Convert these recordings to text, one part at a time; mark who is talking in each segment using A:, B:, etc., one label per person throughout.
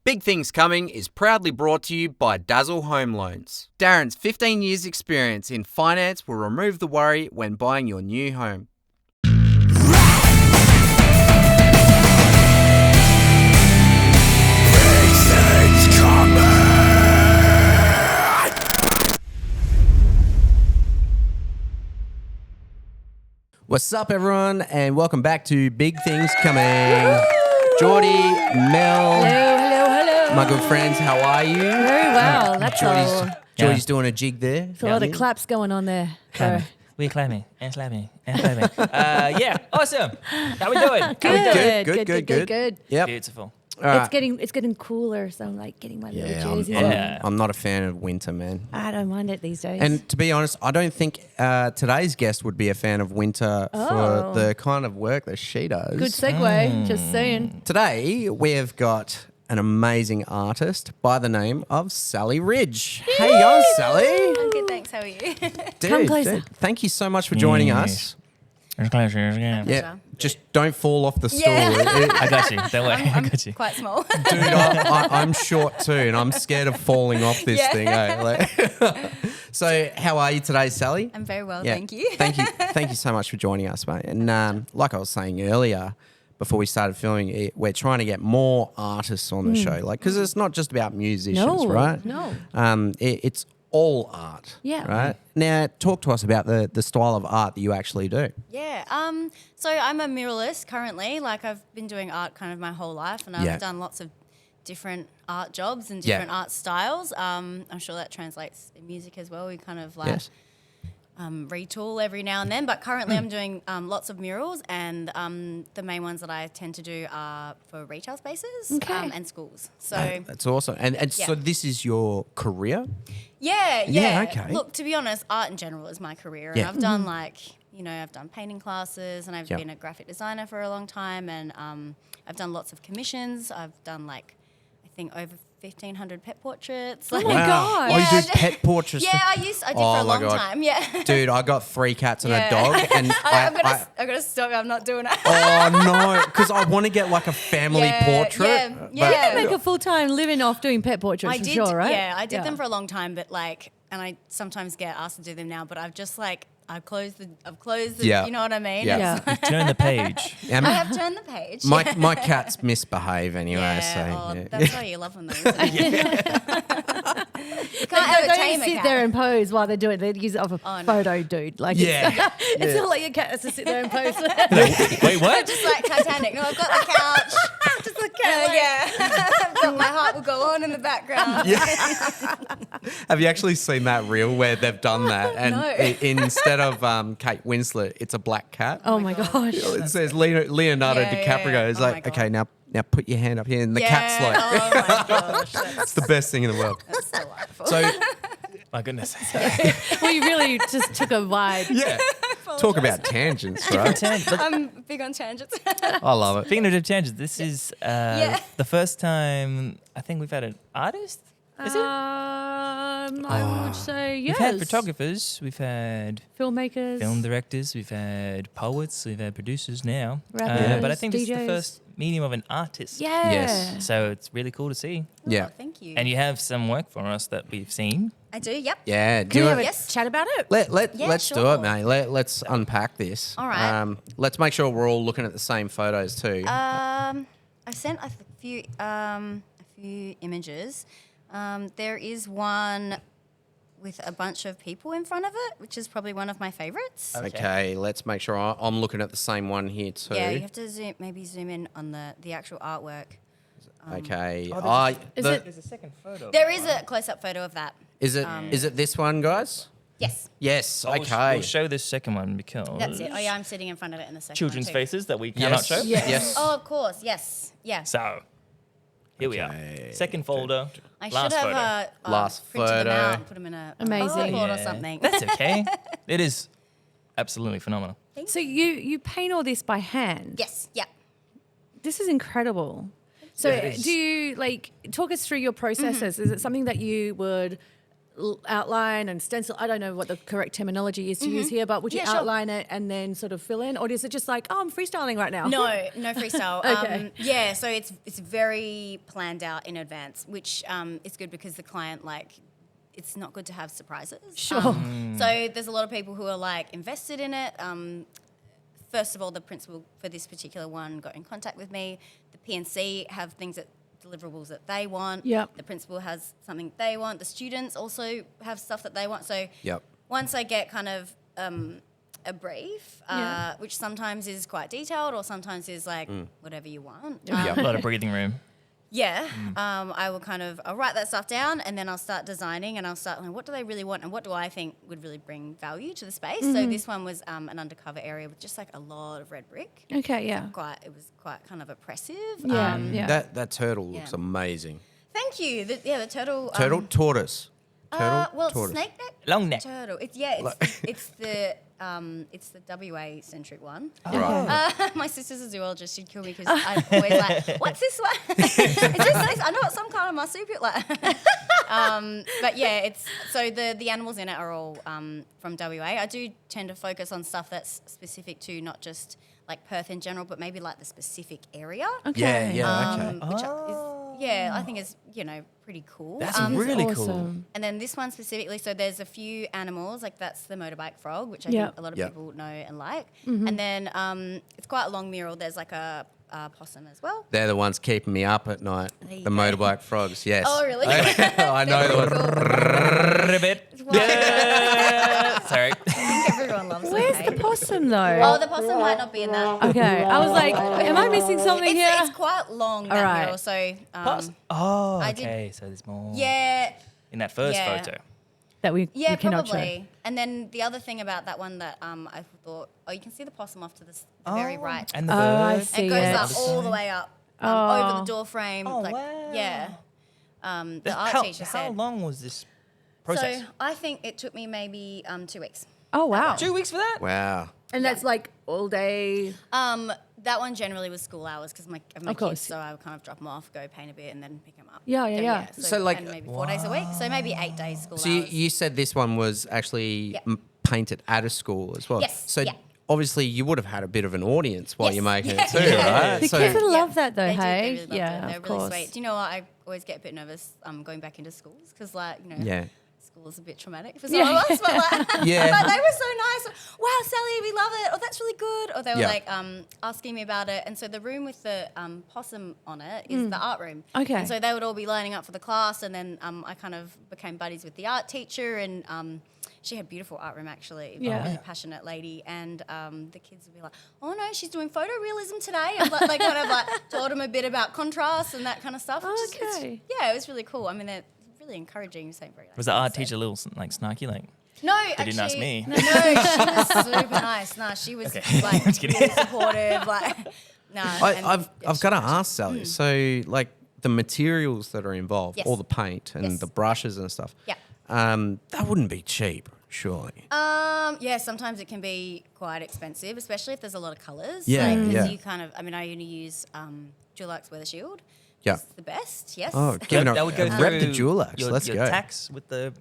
A: Big Things Coming is proudly brought to you by Dazzle Home Loans. Darren's 15 years experience in finance will remove the worry when buying your new home. What's up, everyone, and welcome back to Big Things Coming. Geordie, Mel,
B: hello.
A: my good friends, how are you?
B: Very well. That's all.
A: Geordie's doing a jig there.
B: There's a lot of claps going on there.
C: We're clapping and slapping and clapping. Yeah, awesome. How we doing?
B: Good.
A: Yep.
C: Beautiful.
B: It's getting cooler, so I'm like getting my little jerseys on.
A: I'm not a fan of winter, man.
B: I don't mind it these days.
A: And to be honest, I don't think today's guest would be a fan of winter for the kind of work that she does.
B: Good segue, just saying.
A: Today, we've got an amazing artist by the name of Sally Ridge. How you going, Sally?
D: I'm good, thanks. How are you?
B: Come closer.
A: Thank you so much for joining us.
C: It's pleasure again.
A: Yeah, just don't fall off the stool.
D: Yeah.
C: I got you. Don't worry. I got you.
D: Quite small.
A: Dude, I'm short too, and I'm scared of falling off this thing. So, how are you today, Sally?
D: I'm very well, thank you.
A: Thank you so much for joining us, mate. And like I was saying earlier, before we started filming, we're trying to get more artists on the show, because it's not just about musicians, right?
B: No.
A: It's all art.
B: Yeah.
A: Right. Now, talk to us about the style of art that you actually do.
D: Yeah. So I'm a muralist currently. Like I've been doing art kind of my whole life, and I've done lots of different art jobs and different art styles. I'm sure that translates in music as well. We kind of like retool every now and then, but currently I'm doing lots of murals, and the main ones that I tend to do are for retail spaces and schools. So
A: that's awesome. And so this is your career?
D: Yeah.
A: Okay.
D: Look, to be honest, art in general is my career, and I've done I've done painting classes, and I've been a graphic designer for a long time, and I've done lots of commissions. I've done I think over 1,500 pet portraits.
B: Oh my God.
A: Oh, you do pet portraits?
D: Yeah, I did for a long time. Yeah.
A: Dude, I got 3 cats and a dog, and
D: I've got to stop. I'm not doing it.
A: Oh no, because I want to get like a family portrait.
D: Yeah.
B: You can make a full-time living off doing pet portraits, for sure, right?
D: Yeah, I did them for a long time, but and I sometimes get asked to do them now, but I've just I've closed the you know what I mean?
A: Yeah.
C: You've turned the page.
D: I have turned the page.
A: My cats misbehave anyway,
D: that's why you love them though, isn't it? You can't
B: Don't sit there and pose while they're doing it. They use it off a photo, dude. It's not like your cat has to sit there and pose.
C: Wait, what?
D: Just like Titanic. No, I've got the couch.
B: Just the cat.
D: I've got my heart will go on in the background.
A: Have you actually seen that reel where they've done that? And
D: No.
A: instead of Kate Winslet, it's a black cat.
B: Oh my gosh.
A: It says Leonardo DiCaprio is like, okay, now put your hand up here, and the cat's like,
D: oh my gosh,
A: it's the best thing in the world.
D: that's delightful.
A: So,
C: My goodness.
B: We really just took a vibe.
A: yeah, talk about tangents, right?
D: I'm big on tangents.
A: I love it.
C: Speaking of tangents, this is the first time I think we've had an artist. Is it?
B: I would say yes.
C: We've had photographers, we've had
B: Filmmakers.
C: film directors, we've had poets, we've had producers now.
B: Rappers,
C: but I think this is the
B: DJs.
C: first medium of an artist.
B: Yeah.
A: Yes.
C: So it's really cool to see.
A: Yeah.
D: Thank you.
C: And you have some work for us that we've seen.
D: I do, yep.
A: Yeah.
B: Can we have a
D: Yes.
B: chat about it?
A: Let's do
D: sure.
A: it, mate. Let's unpack this.
D: All right.
A: Let's make sure we're all looking at the same photos too.
D: I sent a few images. There is one with a bunch of people in front of it, which is probably one of my favorites.
A: Okay, let's make sure I'm looking at the same one here too.
D: Yeah, you have to zoom in on the actual artwork.
A: Okay.
C: There's a second photo.
D: There is a close-up photo of that.
A: Is it this one, guys?
D: Yes,
A: Yes.
C: We'll
A: Okay.
C: show this second one because
D: that's it. Oh yeah, I'm sitting in front of it in the second
C: children's
D: one too.
C: faces that we cannot show.
A: Yes.
D: Oh, of course, yes, yeah.
C: So here we are. Second folder.
D: I should
C: last photo.
D: have
A: Last
D: printed them
A: photo.
D: out and put them in a
B: Amazing.
D: board or
C: Yeah.
D: something.
C: That's okay. It is absolutely phenomenal.
B: So you paint all this by hand?
D: Yes, yeah.
B: This is incredible. So
C: Yeah, it is.
B: do you talk us through your processes? Is it something that you would outline and stencil? I don't know what the correct terminology is to use here, but would you outline it and then sort of fill in? Or is it just like, I'm freestyling right now?
D: No freestyle.
B: Okay.
D: So it's very planned out in advance, which is good because the client, like, it's not good to have surprises.
B: Sure.
D: So there's a lot of people who are, like, invested in it. First of all, the principal for this particular one got in contact with me. The PNC have things deliverables that they want.
B: Yep.
D: The principal has something they want. The students also have stuff that they want. So
A: Yep.
D: once I get kind of a brief, which sometimes is quite detailed or sometimes is like whatever you want.
C: A lot of breathing room.
D: Yeah, I'll write that stuff down and then I'll start designing and I'll start like, what do they really want and what do I think would really bring value to the space? So this one was an undercover area with just like a lot of red brick.
B: Okay, yeah.
D: It was quite kind of oppressive.
B: Yeah.
A: That turtle looks amazing.
D: Thank you. The turtle.
A: Tortoise. Turtle,
D: Well,
A: tortoise.
D: snake neck.
C: Long neck.
D: Turtle. It's the WA centric one.
A: Right.
D: My sister's a zoologist. She'd kill me because I'm always like, "What's this one?" It's just, I know it's some kind of marsupial. But yeah, it's so the animals in it are all from WA. I do tend to focus on stuff that's specific to not just like Perth in general, but maybe like the specific area.
B: Okay.
A: Okay.
D: Which I think is pretty cool.
C: That's really cool.
B: Awesome.
D: And then this one specifically, so there's a few animals, like that's the motorbike frog, which I think a lot of people know and like. And then it's quite a long mural. There's like a possum as well.
A: They're the ones keeping me up at night.
D: There you
A: The
D: go.
A: motorbike frogs, yes.
D: Oh, really?
A: I know the one.
C: Ribbit. Sorry.
D: I think everyone loves
B: Where's
D: it.
B: the possum though?
D: Oh, the possum might not be in that.
B: Okay, I was like, am I missing something here?
D: It's quite long, that
B: All right.
D: mural. So,
C: Oh,
D: I did-
C: okay. So there's more
D: yeah.
C: in that first
D: Yeah.
C: photo.
B: That we cannot
D: probably. And then the other thing about that one that I thought, you can see the possum off to the very right.
C: And the
B: I
C: bird.
B: see
D: It goes
B: it.
D: up all the way up over the door frame.
C: Oh,
D: like,
C: wow.
D: Yeah. The art teacher
C: How
D: said.
C: long was this process?
D: So I think it took me maybe 2 weeks.
B: Oh wow.
C: 2 weeks for that?
A: Wow.
B: And that's like all day.
D: That one generally was school hours because my
B: Of course.
D: kids, so I would kind of drop them off, go paint a bit, and then pick them up.
B: Yeah.
A: So, like-
D: and maybe 4 days a week, so maybe 8 days school
A: So
D: hours.
A: you said this one was actually painted at a school as well.
D: Yes,
A: So
D: yeah.
A: obviously you would have had a bit of an audience while
D: Yes,
A: you're making
D: yeah.
A: it too,
D: Yeah.
A: right?
B: The
A: So
B: kids would love that though,
D: They
B: hey?
D: do, they really loved
B: Yeah,
D: it. They're
B: of
D: really
B: course.
D: sweet. Do you know what? I always get a bit nervous going back into schools because, like,
A: yeah.
D: school is a bit traumatic for some of us, but like,
A: Yeah.
D: but they were so nice. Wow, Sally, we love it. Oh, that's really good. Or they were
A: Yeah.
D: like asking me about it. And so the room with the possum on it is the art room.
B: Okay.
D: And so they would all be lining up for the class, and then I kind of became buddies with the art teacher, and she had a beautiful art room actually.
B: Yeah.
D: Really passionate lady, and the kids would be like, "Oh no, she's doing photorealism today," and like kind of like taught them a bit about contrast and that kind of stuff. which is- it's-
B: Okay.
D: yeah, it was really cool. I mean, they're really encouraging. Saying very nice
C: Was the art
D: things,
C: teacher a little like snarky? Like,
D: no,
C: They
D: actually,
C: didn't ask me.
D: No, she was super nice. Nah, she was like
C: Just kidding.
D: really supportive. Like,
A: I've got to ask Sally. So like the materials that are involved,
D: Yes.
A: all the paint and
D: Yes.
A: the brushes and stuff.
D: Yeah.
A: That wouldn't be cheap, surely.
D: Yeah, sometimes it can be quite expensive, especially if there's a lot of colours.
A: Yeah,
D: Like, 'cause
A: yeah.
D: you kind of, I mean, I only use Dulux Weather Shield.
A: Yeah.
D: It's the best. Yes.
A: Oh, giving
C: that would go
A: rep
C: through
A: the Dulux.
C: your,
A: Let's
C: your
A: go.
C: tax with the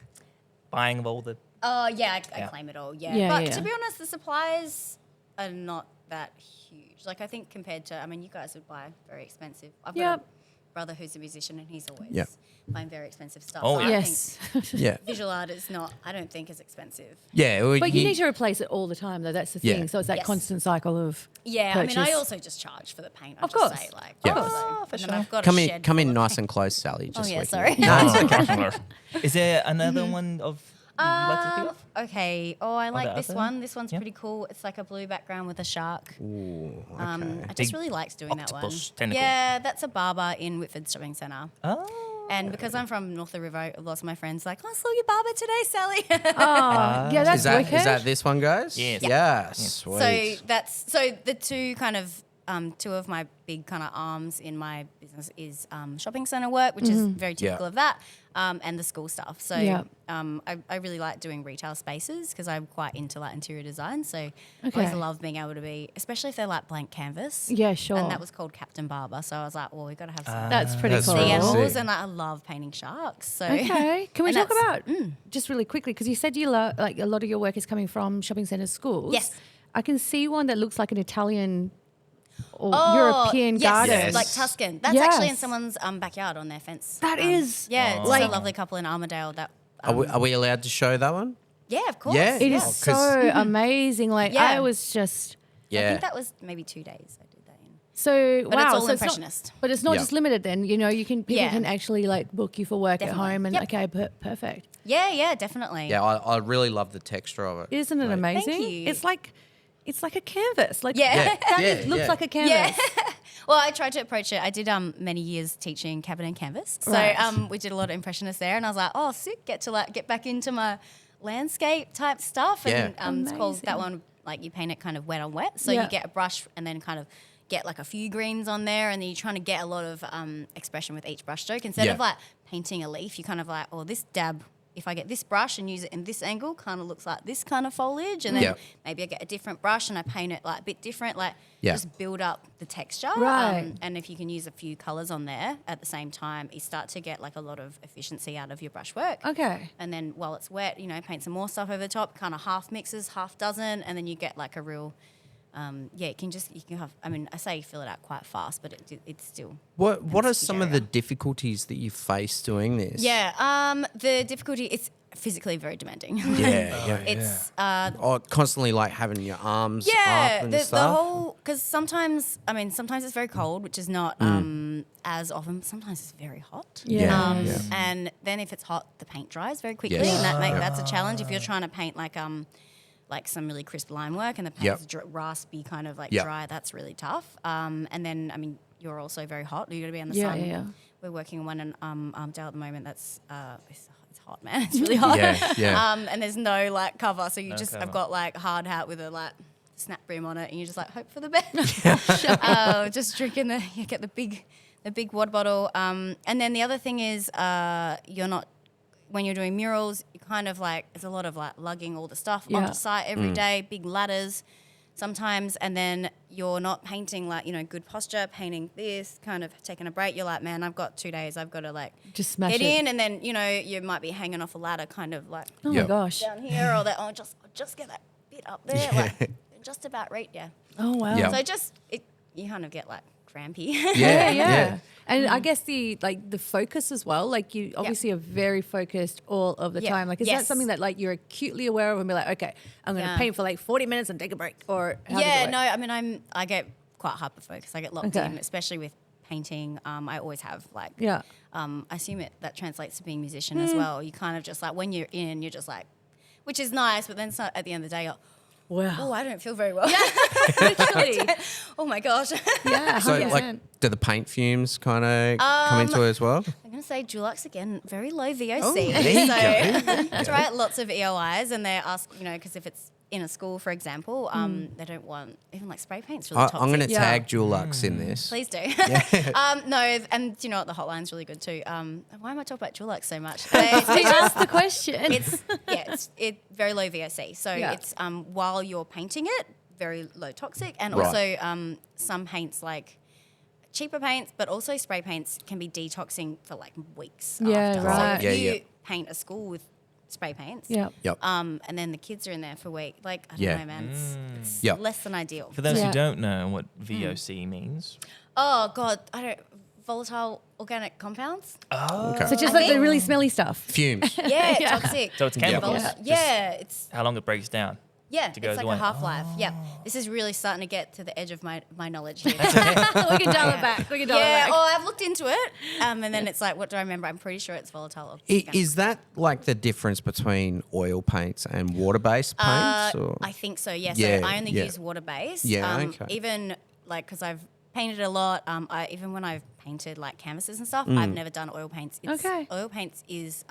C: buying of all the.
D: Oh yeah, I
C: Yeah.
D: claim it all. Yeah,
B: Yeah,
D: but
B: yeah.
D: to be honest, the supplies are not that huge. Like I think compared to, I mean, you guys would buy very expensive. I've got
B: Yep.
D: a brother who's a musician, and he's always
A: Yeah.
D: buying very expensive stuff.
C: Oh,
D: So I
B: Yes.
A: Yeah.
D: think visual art is not. I don't think as expensive.
A: Yeah. Well,
B: But you need to replace it all the time though. That's the
A: Yeah.
B: thing. So it's that
D: Yes.
B: constant cycle of
D: Yeah, I mean, I
B: purchase.
D: also just charge for the paint. I
B: Of
D: just
B: course.
D: say like,
A: Yeah.
D: oh,
C: for
D: and then
C: sure.
D: I've got
A: come
D: a
A: in,
D: shed
A: come
D: full
A: in
D: of
A: nice
D: paint.
A: and close, Sally. Just
D: yeah,
A: we can-
D: sorry.
A: No, it's okay.
C: Is there another one of you'd like to think of?
D: Okay. Oh, I like
C: the
D: this
C: other?
D: one. This one's
C: Yeah.
D: pretty cool. It's like a blue background with a shark.
A: Ooh, okay.
D: I just
C: Big
D: really liked doing that one.
C: octopus tentacle.
D: Yeah, that's a barber in Whitford Shopping Centre.
C: Oh.
D: And because I'm from North of the River, lots of my friends like, I saw your barber today, Sally.
B: Oh, yeah, that's
A: Is that
B: wicked.
A: is that this one, guys?
C: Yes.
A: Yeah. Sweet.
D: So the two kind of two of my big kind of arms in my business is shopping centre work, which is very typical of that, and the school stuff. So I really like doing retail spaces because I'm quite into like interior design. So I always love being able to be, especially if they're like blank canvas.
B: Yeah, sure.
D: And that was called Captain Barber. So I was like, well, we've got to have some
B: That's pretty cool.
D: sea animals, and I love painting sharks. So
B: okay, can we talk about just really quickly, because you said you love, like, a lot of your work is coming from shopping centre schools.
D: Yes.
B: I can see one that looks like an Italian or European garden.
A: Yes.
D: Like Tuscan. That's actually in someone's backyard on their fence.
B: That is.
D: Yeah, it's a lovely couple in Armadale. That
A: Are we allowed to show that one?
D: yeah, of course.
A: Yeah.
B: It is
A: Oh,
B: so amazing. Like,
D: Yeah.
B: I was just...
D: I think that was maybe 2 days I did that in.
B: So,
D: But
B: wow.
D: it's all
B: so
D: impressionist.
B: but it's not
A: Yeah.
B: just limited then. You know, people
D: Yeah.
B: can actually, like, book you for work
D: Definitely.
B: at home and,
D: Yep.
B: okay, perfect.
D: Yeah, definitely.
A: Yeah, I really love the texture of it.
B: Isn't it amazing?
D: you.
B: It's like a canvas. Like,
D: Yeah.
B: that looks like a canvas.
D: Well, I tried to approach it. I did many years teaching cabin and canvas. So
B: Right.
D: we did a lot of impressionists there, and I was like, oh, sick, get back into my landscape type stuff. And it's called that one, like, you paint it kind of wet on wet. So you get a brush and then kind of get like a few greens on there, and then you're trying to get a lot of expression with each brush stroke. Instead of like painting a leaf, you kind of like, oh, this dab, if I get this brush and use it in this angle, kind of looks like this kind of foliage. And then maybe I get a different brush and I paint it like a bit different, like just build up the texture.
B: Right.
D: And if you can use a few colours on there at the same time, you start to get like a lot of efficiency out of your brushwork.
B: Okay.
D: And then while it's wet, you know, paint some more stuff over the top, kind of half mixes, half doesn't, and then you get like a real... you can have, I mean, I say you fill it out quite fast, but it's still...
A: What are some of the difficulties that you face doing this?
D: Yeah, the difficulty, it's physically very demanding. It's...
A: Or constantly like having your arms up and
D: the
A: stuff?
D: whole... Because sometimes it's very cold, which is not as often, but sometimes it's very hot.
B: Yeah.
D: And then if it's hot, the paint dries very quickly,
A: Yes.
D: and that's a challenge if you're trying to paint like some really crisp line work and the paint's raspy, kind of like dry. That's really tough. And then, I mean, you're also very hot. You're going to be in the sun.
B: Yeah.
D: We're working on one in Armadale at the moment. That's it's hot, man. It's really hot. And there's no like cover, so I've got like hard hat with a like snap brim on it, and you just like hope for the best. Just drinking you get the big water bottle. And then the other thing is you're not. When you're doing murals, you kind of like, there's a lot of like lugging all the stuff onto site every day, big ladders sometimes, and then you're not painting like, you know, good posture, painting this, kind of taking a break. You're like, man, I've got 2 days, I've got to like
B: Just smash
D: get
B: it.
D: in, and then, you know, you might be hanging off a ladder kind of like
B: Oh my gosh.
D: down here, or that, just get that bit up there, like just about right,
B: Oh, wow.
A: Yeah.
D: So you kind of get like crampy.
B: Yeah. And I guess the focus as well, like you obviously are very focused all of the time. Like, is that something that like you're acutely aware of and be like, okay, I'm going to paint for like 40 minutes and take a break, or how does it work?
D: No, I mean, I get quite hyper focused. I get locked in, especially with painting. I always have like, I assume that translates to being a musician as well. You kind of just like, when you're in, you're just like, which is nice, but then at the end of the day, you're,
B: Wow.
D: oh, I don't feel very well.
B: Literally.
D: Oh my gosh.
B: Yeah.
A: So
B: 100%.
A: like, do the paint fumes kind of come into it as well?
D: I'm going to say Dulux again, very low VOC.
A: Oh, there you go.
D: I try lots of EOIs, and they ask, you know, because if it's in a school, for example, they don't want, even like spray paint's really toxic.
A: I'm going to tag Dulux in this.
D: Please do. No, and you know what, the hotline's really good too. Why am I talking about Dulux so much?
B: They asked the question.
D: It's very low VOC. So it's while you're painting it, very low toxic, and
A: Right.
D: also some paints like cheaper paints, but also spray paints can be detoxing for like weeks.
B: Yeah,
D: after.
B: right.
D: So if
A: Yeah,
D: you paint a school with spray paints,
A: Yep.
D: and then the kids are in there for a week, like I don't know, man, it's
A: Yep.
D: less than ideal.
C: For those
B: Yeah.
C: who don't know what VOC means.
D: Oh God, volatile organic compounds.
C: Oh.
A: Okay.
B: So just like the really smelly stuff.
A: Fumes.
D: Yeah, toxic.
C: So it's chemicals.
D: Yeah, it's
C: How long it breaks down.
D: yeah,
C: to go
D: it's like
C: away.
D: a half-life. Yeah, this is really starting to get to the edge of my knowledge here.
B: We can dial it back. We can dial it
D: Yeah,
B: back.
D: I've looked into it, and then it's like, what do I remember? I'm pretty sure it's volatile.
A: Is that like the difference between oil paints and water-based paints? Or?
D: I think so. Yeah.
A: Yeah,
D: So I only
A: yeah.
D: use water-based.
A: Yeah, okay.
D: Even like because I've painted a lot. Even when I've painted like canvases and stuff, I've never done oil paints.
B: Okay.
D: Oil paints is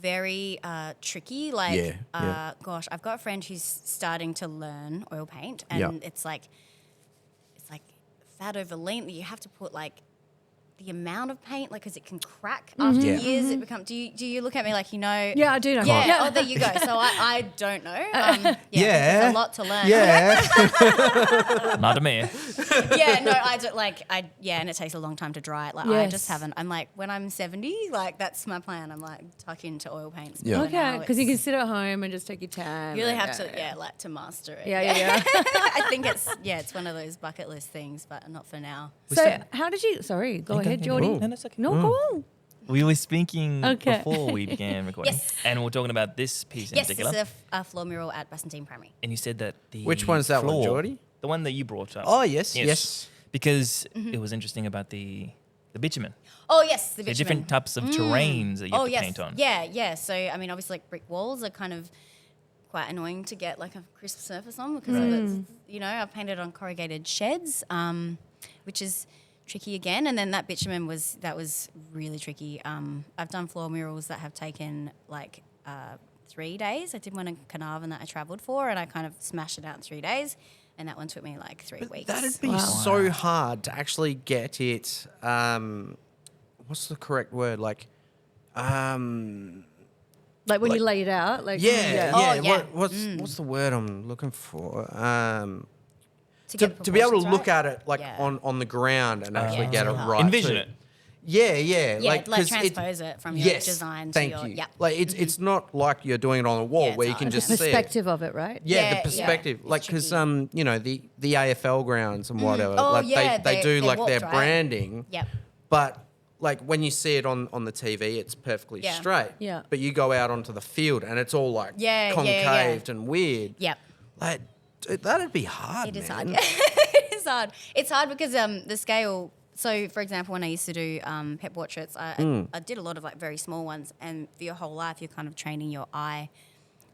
D: very tricky. Like,
A: Yeah.
D: gosh, I've got a friend who's starting to learn oil paint, and
A: Yeah.
D: it's like fat over lean, you have to put like the amount of paint, like, because it can crack after years. It become. Do you look at me like you know?
B: Yeah, I do know.
D: Yeah. Oh, there you go. So I don't know. There's a lot to learn.
A: Yeah.
C: Not a me.
D: Yeah, no, I don't and it takes a long time to dry it. Like I just
B: Yes.
D: haven't. I'm like, when I'm 70, like that's my plan. I'm like tuck into oil paints.
A: Yeah.
B: Okay, because you can sit at home and just take your time.
D: You really have to, like to master it.
B: Yeah.
D: I think it's one of those bucket list things, but not for now.
B: So how did you? Sorry, go ahead, Geordie.
C: No, that's okay.
B: No, go on.
C: We were speaking
B: Okay.
C: before we began recording.
D: Yes.
C: And we're talking about this piece in
D: Yes,
C: particular.
D: it's a floor mural at Bassentine Primary.
C: And you said that the
A: Which one's that one,
C: floor-
A: Geordie?
C: The one that you brought up.
A: Oh, yes.
C: Because it was interesting about the bitumen.
D: Oh yes, the
C: The
D: bitumen.
C: different types of terrains that you have to
D: yes.
C: paint on.
D: Yeah. So I mean, obviously, like brick walls are kind of quite annoying to get like a crisp surface on because of its, I've painted on corrugated sheds, which is tricky again. And then that bitumen was really tricky. I've done floor murals that have taken like 3 days. I did one in Carnarvon that I travelled for, and I kind of smashed it out in 3 days. And that one took me like 3 weeks.
A: That'd be so hard to actually get it. What's the correct word? Like
B: when you lay it out, like
A: yeah.
D: Oh, yeah.
A: What's the word I'm looking for?
D: get
A: To be able to
D: proportions
A: look
D: right.
A: at it like
D: Yeah.
A: on the ground and actually get it
D: it's hard.
A: right.
C: Envision
A: too.
C: it.
A: Yeah.
D: Yeah, like
A: 'cause
D: transpose it from your design to
A: thank
D: your
A: you.
D: yeah.
A: Like it's not like you're doing it on a wall
D: Yeah,
A: where
D: it's
A: you can
D: hard.
A: just see it.
B: perspective of it, right?
A: Yeah,
D: Yeah,
A: the perspective.
D: yeah.
A: Like,
D: It's
A: because,
D: tricky.
A: the AFL grounds and whatever,
D: Oh,
A: like
D: yeah,
A: they do
D: they're
A: like their
D: warped, right?
A: branding.
D: Yep.
A: But, like, when you see it on the TV, it's perfectly
D: Yeah.
A: straight.
B: Yeah.
A: But you go out onto the field and it's all, like,
D: Yeah,
A: concaved and weird.
D: Yep.
A: Like, dude, that'd be hard,
D: It is
A: man.
D: hard. It is hard. It's hard because the scale. So, for example, when I used to do pet portraits, I did a lot of like very small ones, and for your whole life, you're kind of training your eye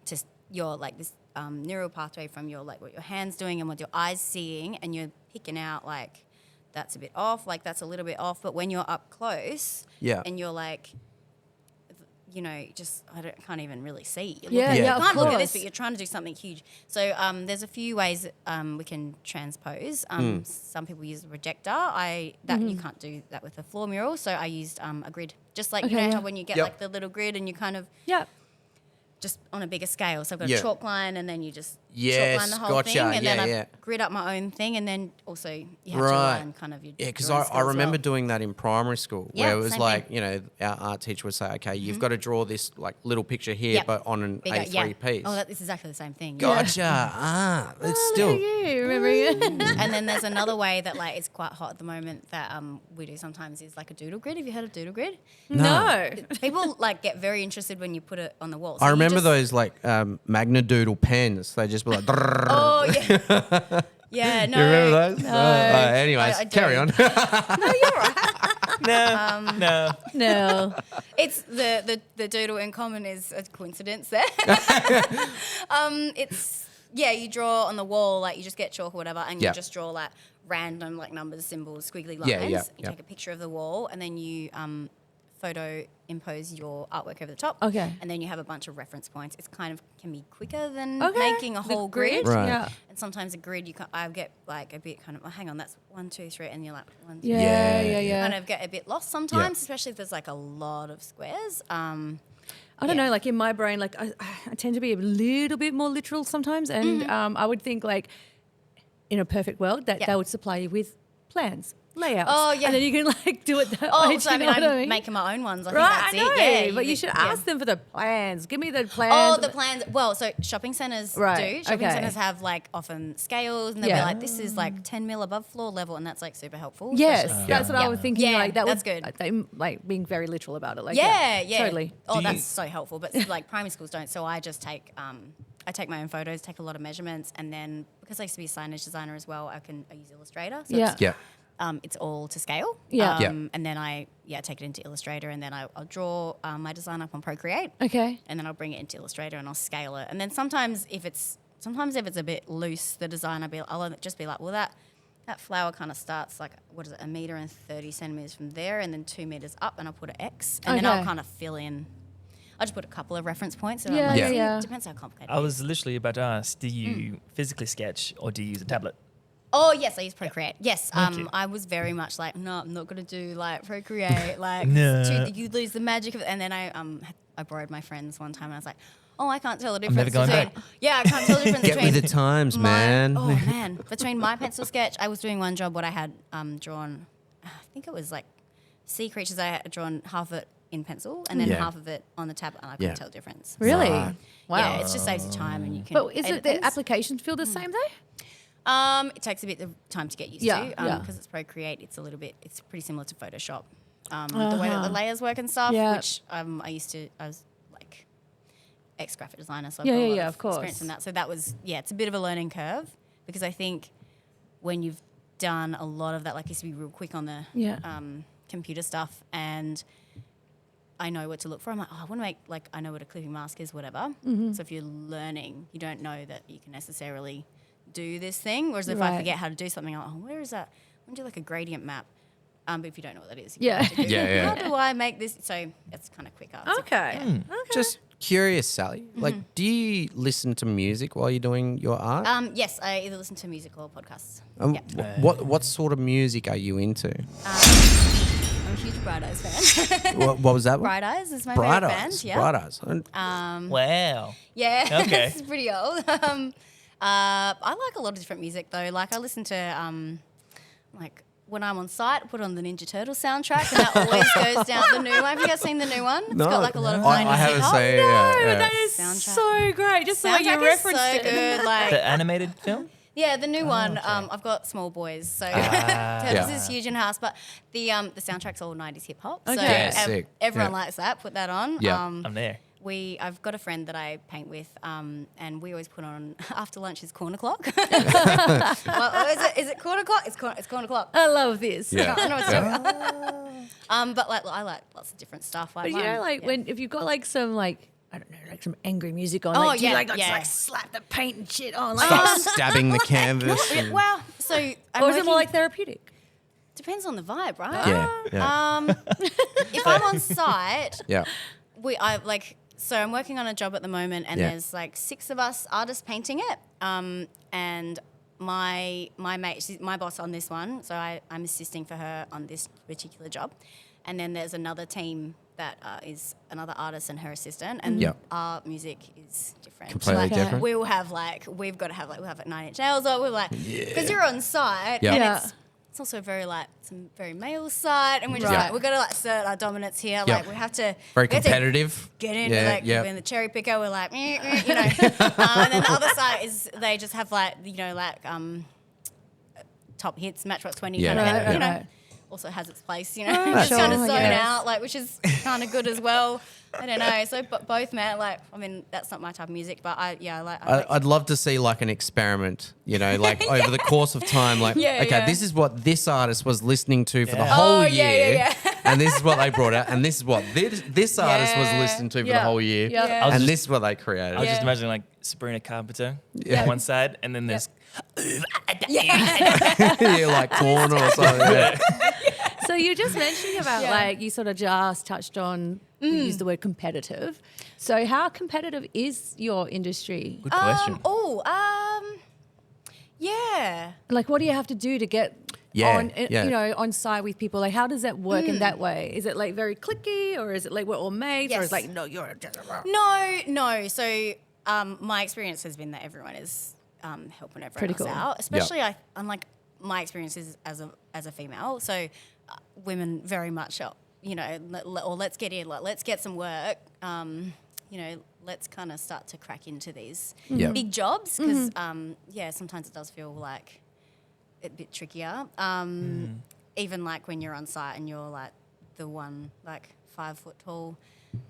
D: to your like this neural pathway from your like what your hand's doing and what your eye's seeing, and you're picking out like that's a bit off, like that's a little bit off. But when you're up close,
A: Yeah.
D: and you're like. Just can't even really see. You're
B: Yeah,
D: looking-
B: yeah,
D: You
B: of
D: can't look at
B: course.
D: this, but you're trying to do something huge. So there's a few ways we can transpose. Some people use a projector. You can't do that with a floor mural. So I used a grid, just like
B: Okay,
D: how when you get
A: Yep.
D: like the little grid and you kind of
B: Yeah.
D: just on a bigger scale. So I've got
A: Yeah.
D: a chalk line, and then you just
A: Yes,
D: chalk line the whole
A: gotcha.
D: thing, and then
A: Yeah,
D: I
A: yeah.
D: grid up my own thing, and then also you have to
A: Right.
D: line kind of your
A: Yeah, because
D: drawing
A: I
D: skills
A: remember
D: well.
A: doing that in primary school
D: Yeah,
A: where it was
D: same
A: like,
D: thing.
A: our art teacher would say, okay, you've got to draw this like little picture here,
D: Yep.
A: but on an
D: Bigger,
A: A3 piece.
D: Oh, that's exactly the same thing.
A: Gotcha. It's still.
B: Look at you, remember it?
D: And then there's another way that like it's quite hot at the moment that we do sometimes is like a doodle grid. Have you heard of doodle grid?
B: No.
D: People like get very interested when you put it on the wall. So
A: I
D: you
A: remember
D: just-
A: those like Magna Doodle pens. They just be like.
D: Oh yeah, yeah. No,
A: You remember those?
B: No.
A: Anyways,
D: I do.
A: carry on.
C: No.
B: No.
D: it's the doodle in common is a coincidence there. It's you draw on the wall like you just get chalk or whatever, and you
A: Yeah.
D: just draw like random like numbers, symbols, squiggly lines.
A: Yeah, yeah,
D: You
A: yeah.
D: take a picture of the wall, and then you photo impose your artwork over the top.
B: Okay.
D: And then you have a bunch of reference points. It's kind of can be quicker than
B: Okay.
D: making a
B: The
D: whole grid.
A: Right.
B: Yeah.
D: And sometimes a grid, I get like a bit kind of, hang on, that's 1, 2, 3, and you're like 1, 2,
B: Yeah,
A: Yeah.
B: yeah.
D: kind of get a bit lost sometimes, especially if there's like a lot of squares.
B: I don't know, like in my brain, like I tend to be a little bit more literal sometimes. And I would think like in a perfect world that
D: Yeah.
B: they would supply you with plans, layouts.
D: Oh, yeah.
B: And then you can like do it that
D: Oh,
B: way.
D: so
B: do
D: I
B: you
D: mean,
B: know what I
D: I'm
B: mean?
D: making my own ones. I
B: Right,
D: think
B: I
D: that's
B: know,
D: it. Yeah,
B: but you should ask them for the plans. Give me the plans.
D: Oh, the plans. Well, so shopping centres
B: Right,
D: do. Shopping
B: okay.
D: centres have like often scales, and they'll
B: Yeah.
D: be like, "This is like 10 mil above floor level," and that's like super helpful.
B: Yes,
D: especially-
B: that's what I
D: Yeah.
B: was thinking.
D: Yeah,
B: like that
D: that's
B: was
D: good.
B: They like being very literal about it. Like
D: Yeah,
B: totally.
D: Oh,
C: Do you-
D: that's so helpful. But like primary schools don't. So I just take my own photos, take a lot of measurements, and then because I used to be a signage designer as well, I use Illustrator. So
B: Yeah.
D: it's,
A: Yeah.
D: it's all to scale.
B: Yeah.
A: Yeah.
D: And then I take it into Illustrator, and then I'll draw my design up on Procreate.
B: Okay.
D: And then I'll bring it into Illustrator and I'll scale it. And then sometimes if it's a bit loose, the design, I'll just be like, well, that flower kind of starts like, what is it, 1 meter and 30 centimeters from there, and then 2 meters up, and I'll put an X, and then I'll
B: Okay.
D: kind of fill in. I'll just put a couple of reference points. And
B: Yeah,
D: I'm like,
A: yeah.
D: It depends how complicated
C: I
D: it
C: was
D: is.
C: literally about to ask, do you physically sketch or do you use a tablet?
D: Oh, yes, I use Procreate. Yes,
C: Okay.
D: I was very much like, no, I'm not going to do like Procreate. Like,
C: No.
D: you lose the magic of it. And then I borrowed my friend's one time and I was like, oh, I can't tell the
C: never
D: difference
C: going
D: between.
C: back.
D: Yeah, I can't tell the difference
A: Get
D: between.
A: with the times, man.
D: Oh, man. Between my pencil sketch, I was doing one job what I had drawn, I think it was like sea creatures. I had drawn half of it in pencil and then
A: Yeah.
D: half of it on the tablet and I couldn't tell the difference.
B: Really?
A: Right.
B: Wow.
D: Yeah, it just saves you time and you can.
B: But is
D: edit
B: it the
D: things.
B: application feel the same though?
D: It takes a bit of time to get used
B: Yeah,
D: to
B: yeah.
D: because it's Procreate. It's pretty similar to Photoshop. The way that the layers work and stuff,
B: Yeah.
D: which I was like ex-graphic designer, so I've
B: Yeah,
D: got a
B: yeah,
D: lot
B: yeah,
D: of
B: of course.
D: experience in that. So that was, it's a bit of a learning curve because I think when you've done a lot of that, like I used to be real quick on the
B: Yeah.
D: computer stuff and I know what to look for. I'm like, I want to make, like, I know what a clipping mask is, whatever.
B: Mm-hmm.
D: So if you're learning, you don't know that you can necessarily do this thing. Whereas if
B: Right.
D: I forget how to do something, I'm like, oh, where is that? I want to do like a gradient map. But if you don't know what that is, you
B: Yeah.
D: have to Google,
A: Yeah.
D: how do I make this? So it's kind of quicker. So,
B: Okay.
D: yeah.
A: Just curious, Sally. Like, do you listen to music while you're doing your art?
D: Yes, I either listen to music or podcasts.
A: And
D: Yeah.
A: what sort of music are you into?
D: I'm a huge Bright Eyes fan.
A: What was that one?
D: Bright Eyes is my
A: Bright
D: favorite
A: Eyes.
D: band. Yeah.
A: Bright Eyes. And
C: Wow.
D: Yeah,
C: Okay.
D: it's pretty old. I like a lot of different music though. Like I listen to like when I'm on site, I put on the Ninja Turtle soundtrack, and that always goes down. The new one. Have you guys seen the new one? It's got like a lot of 90s
A: I haven't
D: hip-hop.
A: seen it. Yeah.
B: That is
D: Soundtrack.
B: so great. Just the way you
D: Soundtrack is
B: referenced
D: so
B: it.
D: good. Like
C: The animated film?
D: yeah, the new one.
C: okay.
D: I've got small boys, so Turtles
A: Yeah.
D: is huge in house. But the soundtrack's all 90s hip hop. So
B: Okay.
A: Yeah, sick.
D: everyone
A: Yeah.
D: likes that. Put that on.
A: Yeah.
C: I'm there.
D: I've got a friend that I paint with, and we always put on after lunch is corner clock. Well, is it corner clock? It's corner clock.
B: I love this.
A: Yeah.
D: I know it's but like I like lots of different stuff. Like
B: But you know, like
D: yeah.
B: when if you've got like some like I don't know, like some angry music on,
D: Oh,
B: like, do you
D: yeah,
B: like,
D: yeah.
B: like slap the paint and shit on, like,
A: Start stabbing the canvas.
D: Yeah,
A: and-
D: well, so I'm
B: or is it more
D: working-
B: like therapeutic?
D: depends on the vibe, right?
A: yeah.
D: If I'm on site,
A: Yeah.
D: So I'm working on a job at the moment, and
A: Yeah.
D: there's like 6 of us artists painting it. And my mate, she's my boss on this one, so I'm assisting for her on this particular job. And then there's another team that is another artist and her assistant, and
A: Yeah.
D: our music is different.
A: Completely
B: Like,
A: different.
D: We'll have we've got to have we'll have like 9 Inch Nails, or we're like, because you're on site,
A: Yeah.
D: and
B: Yeah.
D: it's also very some very male side, and we're just
B: Right.
D: like, we've got to assert our dominance here.
A: Yeah.
D: Like we have to
A: Very
D: we have to
A: competitive.
D: get into
A: Yeah, yeah.
D: when the cherry picker, we're like, you know. And then the other side is they just have top hits, Matchbox 20
A: Yeah.
D: kind of,
A: Right,
D: and, you know,
B: right.
D: also has its place, you
B: Oh,
D: know, just
B: sure,
D: kind of
B: I
D: zone
B: guess.
D: out, which is kind of good as well. I don't know. So both, man, that's not my type of music, but I like
A: I'd love to see like an experiment, over the course of time,
D: Yeah,
A: okay,
D: yeah.
A: this is what this artist was listening to for the
C: Yeah.
A: whole
D: Oh,
A: year.
D: yeah.
A: And this is what they brought out, and this is what this artist was
D: Yeah.
A: listening to for the
B: Yeah.
A: whole year.
B: Yeah.
D: Yeah.
C: I was
A: And
C: just-
A: this is what they created.
C: I was just
D: Yeah.
C: imagining like Sabrina Carpenter
A: Yeah.
C: on one side, and then there's
A: You're like corn or something.
B: So you're just mentioning about
D: Yeah.
B: like you sort of just touched on you used the word competitive. So how competitive is your industry?
C: good question.
D: Yeah.
B: Like what do you have to do to get
A: Yeah,
B: on
A: yeah.
B: on site with people? Like how does that work in that way? Is it like very cliquey, or is it like we're all mates, or is
D: Yes.
B: it like no, you're a
D: No. So my experience has been that everyone is helping everyone
B: Pretty
D: else
B: cool.
D: out, especially unlike my experiences as a female. So women very much, let's get in, let's get some work. Let's kind of start to crack into these
A: Yeah.
D: big jobs because sometimes it does feel like a bit trickier. Even like when you're on site and you're like the one 5 foot tall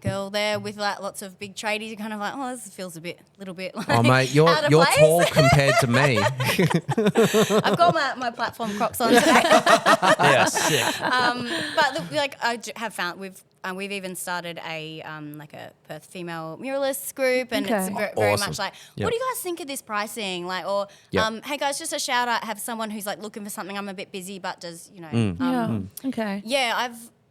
D: girl there with like lots of big tradies, you're kind of like, oh, this feels little bit like
A: Oh mate, you're
D: out of
A: you're
D: place.
A: tall compared to me.
D: I've got my platform Crocs on today.
C: Yeah, sick.
D: But I have found we've even started a Perth female muralists group, and it's
B: Okay.
D: very
A: Awesome.
D: much like,
A: Yep.
D: what do you guys think of this pricing?
A: Yep.
D: Hey guys, just a shout out. Have someone who's like looking for something. I'm a bit busy, but does
B: Okay.
D: yeah,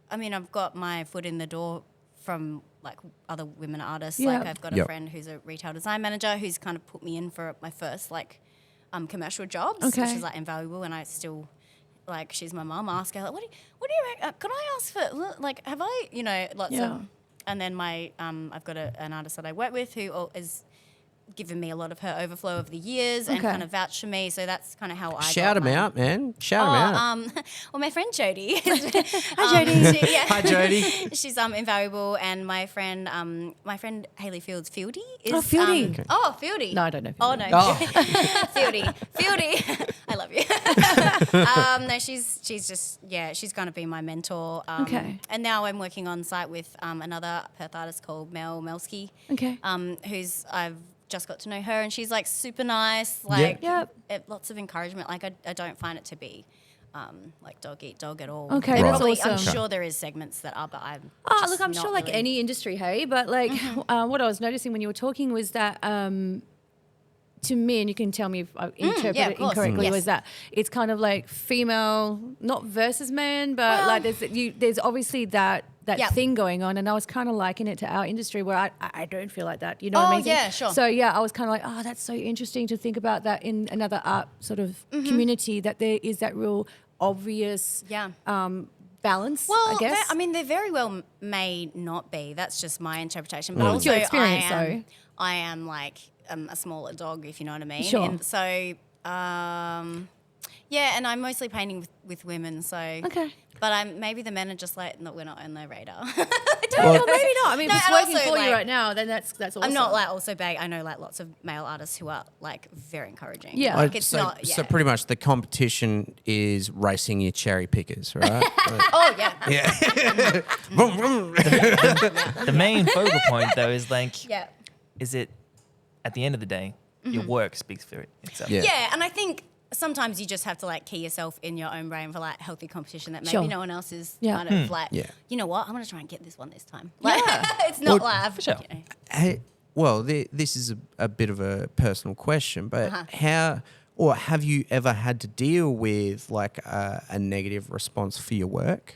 D: I've got my foot in the door from like other women artists.
B: Yeah.
D: Like I've got
A: Yep.
D: a friend who's a retail design manager who's kind of put me in for my first commercial jobs, which is like invaluable, and I still. Like, she's my mum. I ask her, like, what do you could I ask for, like, have I, lots of, and then I've got an artist that I work with who is given me a lot of her overflow of the years and kind of vouched for me. So that's kind of how I
A: shout them out, man. Shout them out.
D: Well, my friend Jody.
B: Hi, Jody.
A: Hi, Jody.
D: She's invaluable, and my friend Hayley Fieldy is.
B: Oh, Fieldy.
D: Okay. Oh, Fieldy.
B: No, I don't know.
D: Oh no, Fieldy. I love you. No, she's just she's going to be my mentor. And now I'm working on site with another Perth artist called Mel Melsky.
B: Okay.
D: Who's I've just got to know her, and she's like super nice, like lots of encouragement. Like I don't find it to be like dog eat dog at all.
B: Okay, that's awesome.
D: I'm sure there is segments that are, but I'm.
B: Look, I'm sure like any industry, hey, but like what I was noticing when you were talking was that to me, and you can tell me if I interpret it incorrectly, was that it's kind of like female, not versus man, but like there's obviously that thing going on, and I was kind of liking it to our industry where I don't feel like that. You know what I mean?
D: Yeah, sure.
B: So I was kind of like, that's so interesting to think about that in another art sort of community, that there is that real obvious balance, I guess.
D: They very well may not be. That's just my interpretation. But also,
B: your experience,
D: I am like a smaller dog, if you know what I mean.
B: Sure.
D: And so, and I'm mostly painting with women. So, but maybe the men are just like, no, we're not on their radar.
B: Well, maybe not. I mean, if it's working for you right now, then that's awesome.
D: I'm not like also big. I know like lots of male artists who are like very encouraging.
B: Yeah.
D: Like, it's
A: so pretty much the competition is racing your cherry pickers, right?
D: Oh yeah.
A: Yeah.
C: The main focal point though is like, is it at the end of the day, your work speaks for itself.
D: Yeah, and I think sometimes you just have to like key yourself in your own brain for like healthy competition that maybe no one else is kind of like, you know what, I'm going to try and get this one this time. Like, it's not live.
C: For sure.
D: You know.
A: Hey, well, this is a bit of a personal question, but have you ever had to deal with like a negative response for your work?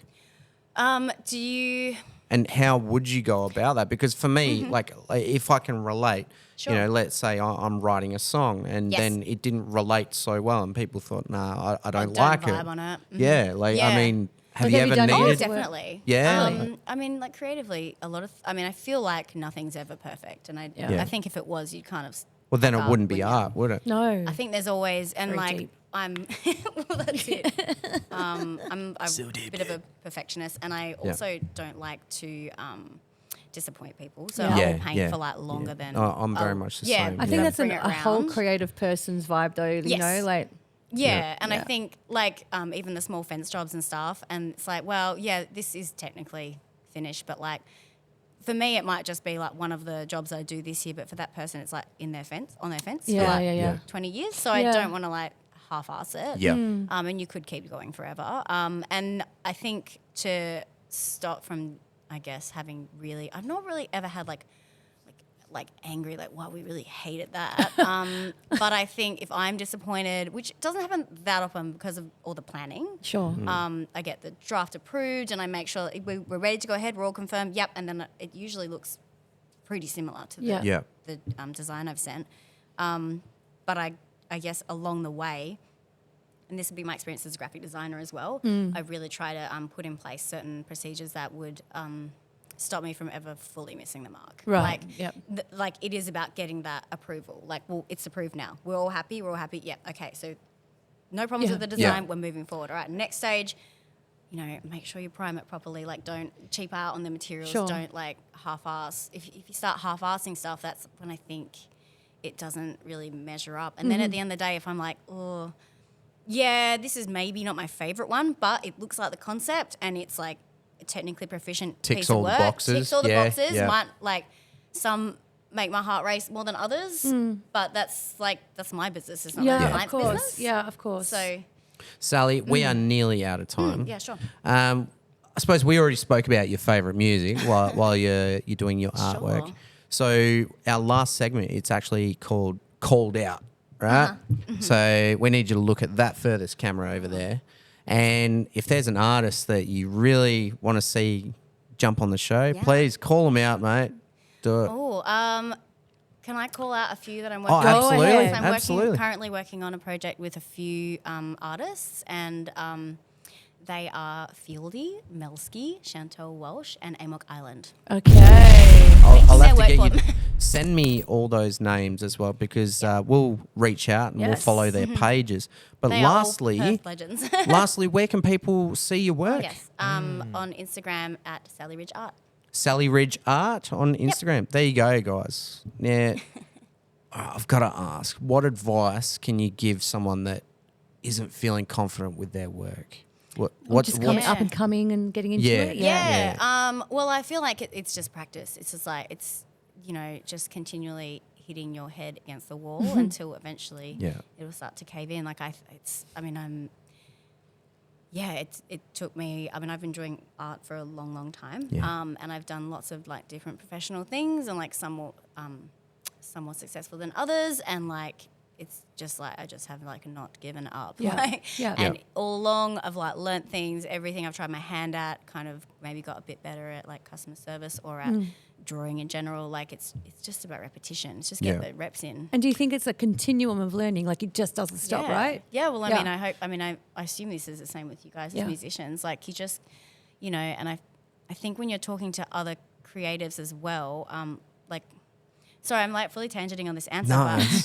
D: Do you...
A: And how would you go about that? Because for me, like if I can relate, let's say I'm writing a song and then it didn't relate so well and people thought, nah, I don't like it.
D: Vibe on it.
A: Yeah, I mean, have you ever
D: Oh,
A: needed?
D: definitely.
A: Yeah.
D: I mean, like creatively, I feel like nothing's ever perfect. And I think if it was, you'd kind of...
A: Well, then it wouldn't be art, would it?
B: No.
D: I think there's always, and
B: Very
D: like,
B: deep.
D: I'm, well, that's it. I'm
C: So
D: a
C: deep,
D: bit of a perfectionist, and I also don't like to disappoint people. So
B: Yeah.
D: I'll paint for like longer than.
A: I'm very much the same.
B: I think that's
D: bring it
B: a whole
D: around.
B: creative person's vibe, though. You know, like
D: and I think like even the small fence jobs and stuff, and it's like, well, this is technically finished, but like for me, it might just be like one of the jobs I do this year, but for that person, it's like on their fence for like 20 years. So I don't want to like half-ass it.
A: Yeah.
D: And you could keep going forever. And I think to stop from, I guess, I've not really ever had like angry, like, wow, we really hated that. But I think if I'm disappointed, which doesn't happen that often because of all the planning.
B: Sure.
D: I get the draft approved and I make sure we're ready to go ahead, we're all confirmed, and then it usually looks pretty similar to the design I've sent. But I guess along the way, and this would be my experience as a graphic designer as well, I really try to put in place certain procedures that would stop me from ever fully missing the mark.
B: Right.
D: Like it is about getting that approval. Like, well, it's approved now. We're all happy. Yep. Okay. So no problems with the design. We're moving forward. All right. Next stage, make sure you prime it properly. Like, don't cheap out on the materials.
B: Sure.
D: Don't like half-ass. If you start half-assing stuff, that's when I think it doesn't really measure up. And then at the end of the day, if I'm like, oh, yeah, this is maybe not my favorite one, but it looks like the concept and it's like a technically proficient
A: Ticks
D: piece of
A: all the
D: work.
A: boxes.
D: Ticks all the boxes.
A: Yeah.
D: Might like some make my heart race more than others, but that's my business. It's not my client's business.
B: Yeah, of course.
D: So,
A: Sally, we are nearly out of time.
D: yeah, sure.
A: I suppose we already spoke about your favourite music while you're doing your artwork.
D: Sure.
A: So our last segment, it's actually called Called Out, right? So we need you to look at that furthest camera over there. And if there's an artist that you really want to see jump on the show, please call them out, mate. Do it.
D: Oh, Can I call out a few that I'm working
A: on? Absolutely.
D: I'm currently working on a project with a few artists, and they are Fieldy, Melski, Chantal Welsh, and Amok Island.
B: Okay.
A: I'll have to get you to send me all those names as well, because we'll reach out and we'll follow their pages. But
D: They
A: lastly,
D: are all Perth legends.
A: lastly, where can people see your work?
D: Yes, on Instagram at Sally Ridge Art.
A: Sally Ridge Art on Instagram. There you go, guys. Now, I've got to ask, what advice can you give someone that isn't feeling confident with their work?
B: What's coming up and coming and getting into it?
D: Yeah. Well, I feel like it's just practice. It's just like just continually hitting your head against the wall until eventually it'll start to cave in. Like it took me. I mean, I've been doing art for a long, long time, and I've done lots of like different professional things, and like some more successful than others, and like. It's just like I just have like not given up. And all along I've like learnt things, everything I've tried my hand at, kind of maybe got a bit better at like customer service or at drawing in general. Like it's just about repetition. It's just get the reps in.
B: And do you think it's a continuum of learning? Like it just doesn't stop, right?
D: Yeah. Well, I assume this is the same with you guys as musicians. Like you just, and I think when you're talking to other creatives as well, sorry, I'm like fully tangenting on this answer.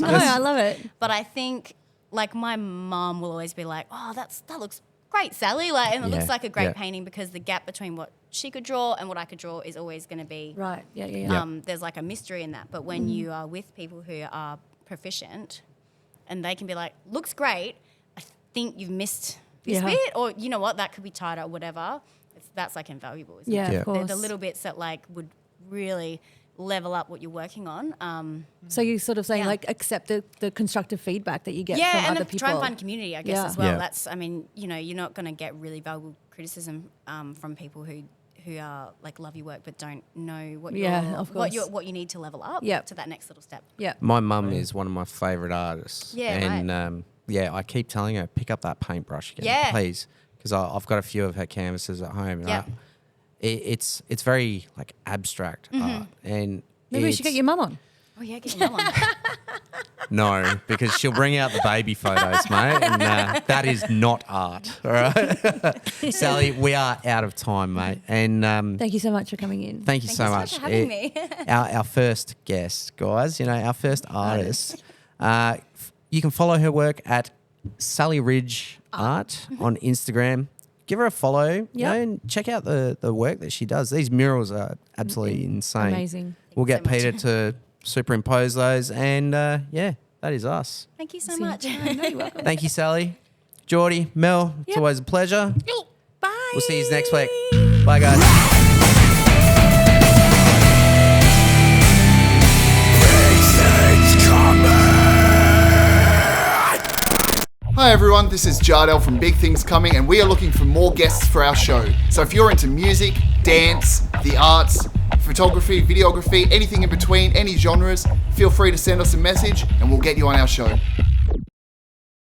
B: No, I love it.
D: But I think like my mom will always be like, "Oh, that looks great, Sally," like, and it looks like a great painting, because the gap between what she could draw and what I could draw is always going to be
B: right.
D: There's like a mystery in that. But when you are with people who are proficient, and they can be like, "Looks great. I think you've missed this bit," or you know what, that could be tighter or whatever. That's like invaluable. Isn't it?
B: Of course.
D: The little bits that like would really level up what you're working on.
B: So you're sort of saying like accept the constructive feedback that you get from other people.
D: Try and find community, I guess, as well. That's, I mean, you're not going to get really valuable criticism from people who are like love your work but don't know what you need to level up to that next little step.
B: Yeah.
A: My mum is one of my favourite artists.
D: Yeah,
A: and I keep telling her, pick up that paintbrush again, please, because I've got a few of her canvases at home. And it's very like abstract art, and
B: maybe we should get your mum on.
D: Oh yeah, get your mum on.
A: No, because she'll bring out the baby photos, mate, and that is not art. All right, Sally, we are out of time, mate, and
B: thank you so much for coming in.
A: Thank you so much
D: for having me.
A: Our first guest, guys. Our first artist. You can follow her work at Sally Ridge Art on Instagram. Give her a follow, and check out the work that she does. These murals are absolutely insane.
B: Amazing.
A: We'll get Peter to superimpose those, and that is us.
D: Thank you so much.
B: No, you're welcome.
A: Thank you, Sally. Geordie, Mel, it's always a pleasure.
B: Bye.
A: We'll see you next week. Bye, guys.
E: Hi everyone, this is Jardel from Big Things Coming, and we are looking for more guests for our show. So if you're into music, dance, the arts, photography, videography, anything in between, any genres, feel free to send us a message and we'll get you on our show.